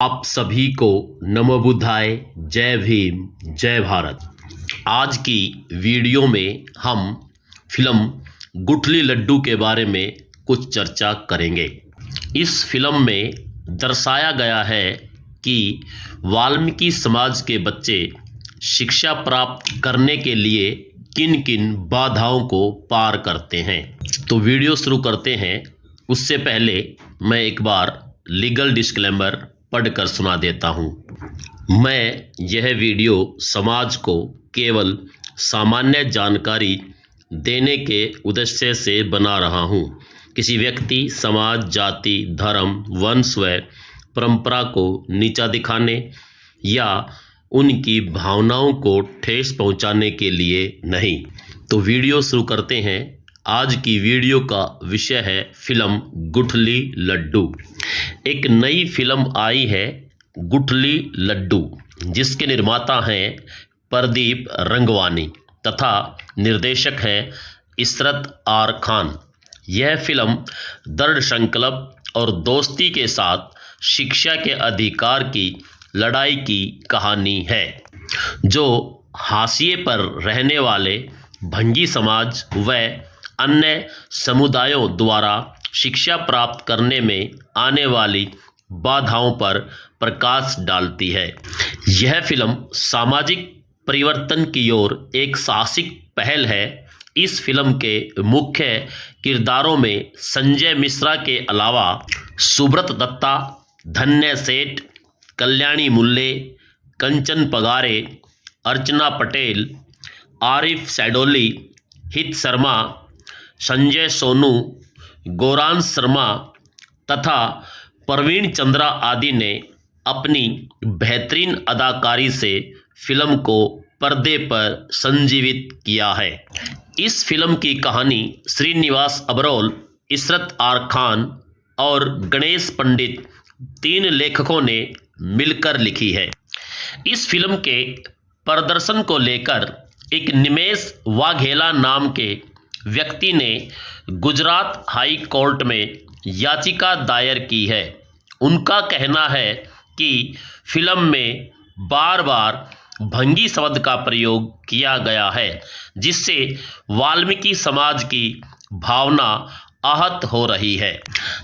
आप सभी को नमो बुद्धाय, जय भीम, जय भारत। आज की वीडियो में हम फिल्म गुठली लड्डू के बारे में कुछ चर्चा करेंगे। इस फिल्म में दर्शाया गया है कि वाल्मीकि समाज के बच्चे शिक्षा प्राप्त करने के लिए किन किन बाधाओं को पार करते हैं। तो वीडियो शुरू करते हैं। उससे पहले मैं एक बार लीगल डिस्क्लेमर पढ़कर सुना देता हूँ। मैं यह वीडियो समाज को केवल सामान्य जानकारी देने के उद्देश्य से बना रहा हूँ। किसी व्यक्ति, समाज, जाति, धर्म, वंश व परंपरा को नीचा दिखाने या उनकी भावनाओं को ठेस पहुँचाने के लिए नहीं। तो वीडियो शुरू करते हैं। आज की वीडियो का विषय है फिल्म गुठली लड्डू। एक नई फिल्म आई है गुठली लड्डू, जिसके निर्माता हैं प्रदीप रंगवानी तथा निर्देशक हैं इशरत आर खान। यह फिल्म दृढ़ संकल्प और दोस्ती के साथ शिक्षा के अधिकार की लड़ाई की कहानी है, जो हाशिए पर रहने वाले भंगी समाज व अन्य समुदायों द्वारा शिक्षा प्राप्त करने में आने वाली बाधाओं पर प्रकाश डालती है। यह फिल्म सामाजिक परिवर्तन की ओर एक साहसिक पहल है। इस फिल्म के मुख्य किरदारों में संजय मिश्रा के अलावा सुब्रत दत्ता, धन्य सेठ, कल्याणी मुल्ले, कंचन पगारे, अर्चना पटेल, आरिफ सैडोली, हित शर्मा, संजय सोनू, गौरांश शर्मा तथा प्रवीण चंद्रा आदि ने अपनी बेहतरीन अदाकारी से फिल्म को पर्दे पर संजीवित किया है। इस फिल्म की कहानी श्रीनिवास अबरोल, इशरत आर खान और गणेश पंडित, तीन लेखकों ने मिलकर लिखी है। इस फिल्म के प्रदर्शन को लेकर एक निमेश वाघेला नाम के व्यक्ति ने गुजरात हाई कोर्ट में याचिका दायर की है। उनका कहना है कि फिल्म में बार बार भंगी शब्द का प्रयोग किया गया है, जिससे वाल्मीकि समाज की भावना आहत हो रही है।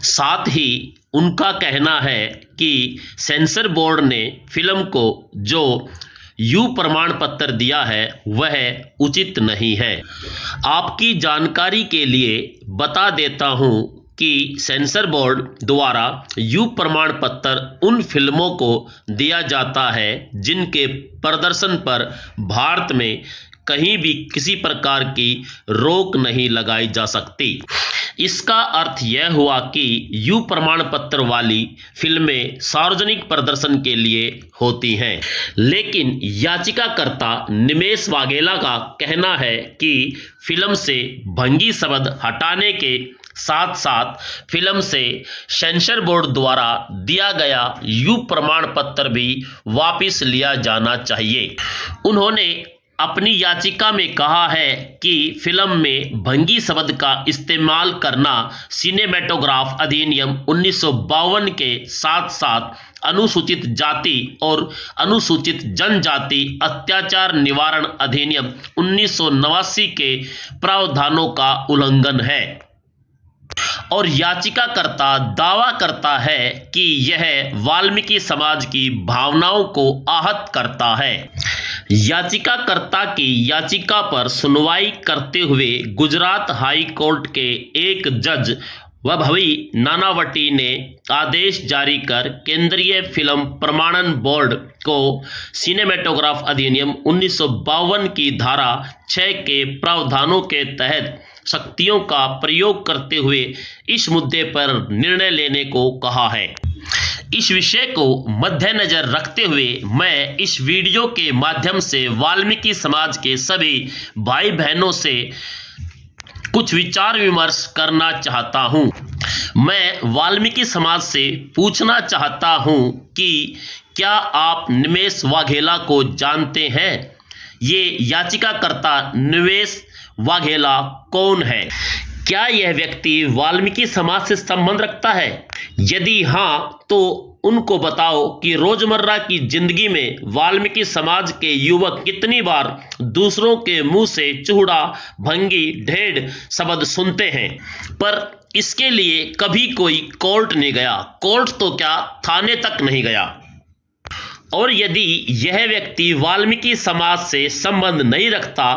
साथ ही उनका कहना है कि सेंसर बोर्ड ने फिल्म को जो यू प्रमाण पत्र दिया है वह उचित नहीं है। आपकी जानकारी के लिए बता देता हूं कि सेंसर बोर्ड द्वारा यू प्रमाण पत्र उन फिल्मों को दिया जाता है जिनके प्रदर्शन पर भारत में कहीं भी किसी प्रकार की रोक नहीं लगाई जा सकती। इसका अर्थ यह हुआ कि यू प्रमाण पत्र वाली फिल्में सार्वजनिक प्रदर्शन के लिए होती हैं। लेकिन याचिकाकर्ता निमेश वाघेला का कहना है कि फिल्म से भंगी शब्द हटाने के साथ साथ फिल्म से सेंसर बोर्ड द्वारा दिया गया यू प्रमाण पत्र भी वापस लिया जाना चाहिए। उन्होंने अपनी याचिका में कहा है कि फिल्म में भंगी शब्द का इस्तेमाल करना सिनेमेटोग्राफ अधिनियम 1952 के साथ साथ अनुसूचित जाति और अनुसूचित जनजाति अत्याचार निवारण अधिनियम 1989 के प्रावधानों का उल्लंघन है। और याचिकाकर्ता दावा करता है कि यह वाल्मीकि समाज की भावनाओं को आहत करता है। याचिकाकर्ता की याचिका पर सुनवाई करते हुए गुजरात हाई कोर्ट के एक जज वैभवी नानावटी ने आदेश जारी कर केंद्रीय फिल्म प्रमाणन बोर्ड को सिनेमेटोग्राफ अधिनियम 1952 की धारा 6 के प्रावधानों के तहत शक्तियों का प्रयोग करते हुए इस मुद्दे पर निर्णय लेने को कहा है। इस विषय को मद्देनजर रखते हुए मैं इस वीडियो के माध्यम से वाल्मीकि समाज के सभी भाई बहनों से कुछ विचार विमर्श करना चाहता हूं। मैं वाल्मीकि समाज से पूछना चाहता हूं कि क्या आप निमेश वाघेला को जानते हैं? ये याचिकाकर्ता निमेश वाघेला कौन है? क्या यह व्यक्ति वाल्मीकि समाज से संबंध रखता है? यदि हाँ, तो उनको बताओ कि रोजमर्रा की जिंदगी में वाल्मीकि समाज के युवक कितनी बार दूसरों के मुंह से चूड़ा, भंगी, ढेढ़ शब्द सुनते हैं, पर इसके लिए कभी कोई कोर्ट नहीं गया। कोर्ट तो क्या, थाने तक नहीं गया। और यदि यह व्यक्ति वाल्मीकि समाज से संबंध नहीं रखता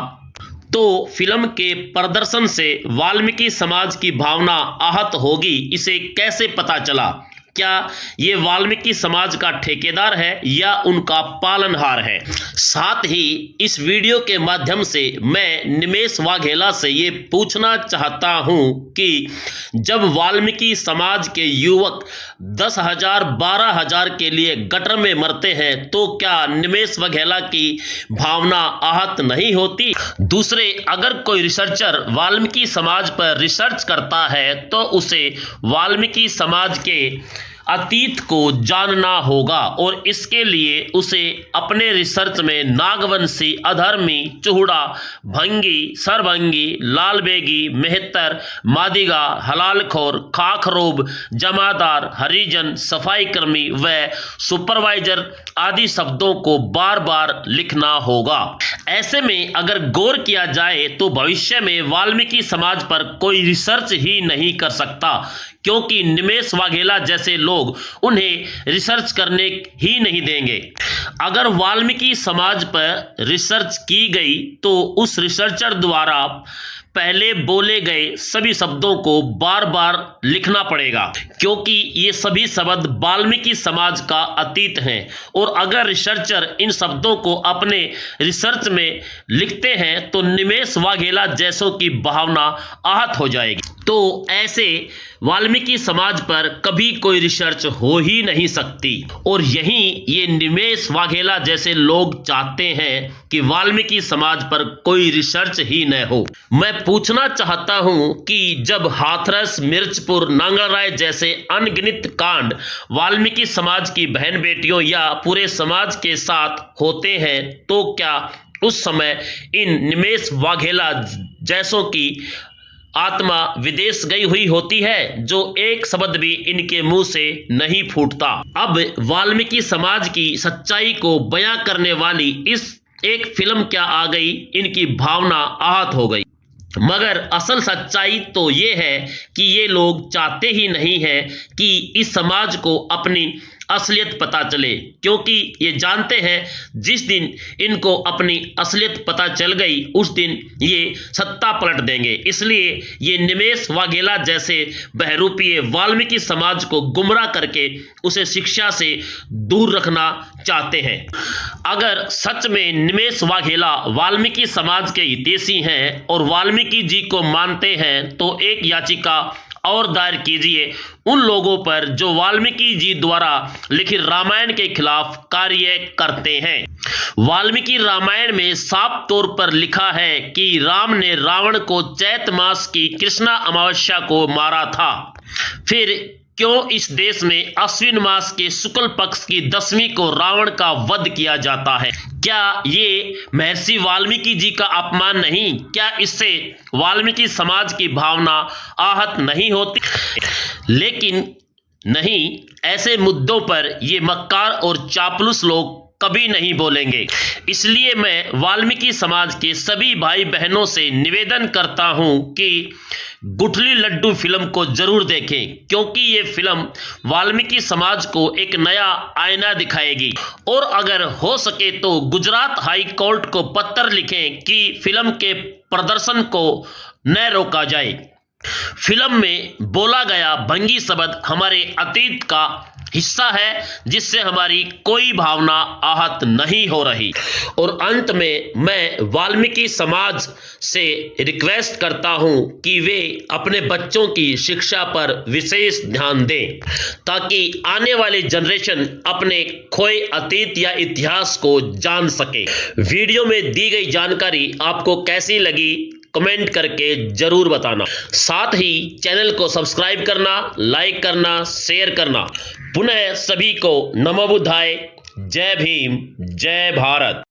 तो फिल्म के प्रदर्शन से वाल्मीकि समाज की भावना आहत होगी, इसे कैसे पता चला? क्या ये वाल्मीकि समाज का ठेकेदार है या उनका पालनहार है? साथ ही इस वीडियो के माध्यम से मैं निमेश वाघेला से ये पूछना चाहता हूं कि जब वाल्मीकि समाज के युवक 10,000 12,000 के लिए गटर में मरते हैं तो क्या निमेश वाघेला की भावना आहत नहीं होती? दूसरे, अगर कोई रिसर्चर वाल्मीकि समाज पर रिसर्च करता है तो उसे वाल्मीकि समाज के अतीत को जानना होगा और इसके लिए उसे अपने रिसर्च में नागवंशी, अधर्मी, चूड़ा, भंगी, सरभंगी, लालबेगी, मेहतर, मादिगा, हलालखोर, खाखरोब, जमादार, हरिजन, सफाईकर्मी व सुपरवाइजर आदि शब्दों को बार बार लिखना होगा। ऐसे में अगर गौर किया जाए तो भविष्य में वाल्मीकि समाज पर कोई रिसर्च ही नहीं कर सकता, क्योंकि निमेश वाघेला जैसे लोग उन्हें रिसर्च करने ही नहीं देंगे। अगर वाल्मीकि समाज पर रिसर्च की गई तो उस रिसर्चर द्वारा पहले बोले गए सभी शब्दों को बार बार लिखना पड़ेगा, क्योंकि ये सभी शब्द वाल्मीकि समाज का अतीत हैं। और अगर रिसर्चर इन शब्दों को अपने रिसर्च में लिखते हैं तो निमेश वाघेला जैसों की भावना आहत हो जाएगी। तो ऐसे वाल्मीकि समाज पर कभी कोई रिसर्च हो ही नहीं सकती और यही ये निमेश वाघेला जैसे लोग चाहते हैं कि वाल्मीकि समाज पर कोई रिसर्च ही न हो। मैं पूछना चाहता हूं कि जब हाथरस, मिर्चपुर, नांगलराय जैसे अनगिनत कांड वाल्मीकि समाज की बहन बेटियों या पूरे समाज के साथ होते हैं तो क्या उस समय इन निमेश वाघेला जैसों की आत्मा विदेश गई हुई होती है, जो एक शब्द भी इनके मुंह से नहीं फूटता? अब वाल्मीकि समाज की सच्चाई को बयां करने वाली इस एक फिल्म क्या आ गई, इनकी भावना आहत हो गई। मगर असल सच्चाई तो ये है कि ये लोग चाहते ही नहीं है कि इस समाज को अपनी असलियत पता चले, क्योंकि ये जानते हैं जिस दिन इनको अपनी असलियत पता चल गई उस दिन ये सत्ता पलट देंगे। इसलिए ये निमेश वाघेला जैसे बहरूपीय वाल्मीकि समाज को गुमराह करके उसे शिक्षा से दूर रखना चाहते हैं। अगर सच में निमेश वाघेला वाल्मीकि समाज के हितैषी हैं और वाल्मीकि जी को मानते हैं तो एक याचिका और दायर कीजिए उन लोगों पर जो वाल्मीकि जी द्वारा लिखित रामायण के खिलाफ कार्य करते हैं। वाल्मीकि रामायण में साफ तौर पर लिखा है कि राम ने रावण को चैत मास की कृष्णा अमावस्या को मारा था। फिर क्यों इस देश में अश्विन मास के शुक्ल पक्ष की 10वीं को रावण का वध किया जाता है? क्या ये महर्षि वाल्मीकि जी का अपमान नहीं? क्या इससे वाल्मीकि समाज की भावना आहत नहीं होती? लेकिन नहीं, ऐसे मुद्दों पर ये मक्कार और चापलूस लोग कभी नहीं बोलेंगे। इसलिए मैं वाल्मीकि समाज के सभी भाई बहनों से निवेदन करता हूं कि गुठली लड्डू फिल्म को जरूर देखें, क्योंकि ये फिल्म वाल्मीकि समाज को एक नया आईना दिखाएगी। और अगर हो सके तो गुजरात हाई कोर्ट को पत्र लिखें कि फिल्म के प्रदर्शन को न रोका जाए। फिल्म में बोला गया भंगी शब्द हमारे अतीत का हिस्सा है, जिससे हमारी कोई भावना आहत नहीं हो रही। और अंत में मैं वाल्मीकि समाज से रिक्वेस्ट करता हूं कि वे अपने बच्चों की शिक्षा पर विशेष ध्यान दें, ताकि आने वाली जनरेशन अपने खोए अतीत या इतिहास को जान सके। वीडियो में दी गई जानकारी आपको कैसी लगी कमेंट करके जरूर बताना। साथ ही चैनल को सब्सक्राइब करना, लाइक करना, शेयर करना। पुनः सभी को नमो बुद्धाय। जय भीम, जय भारत।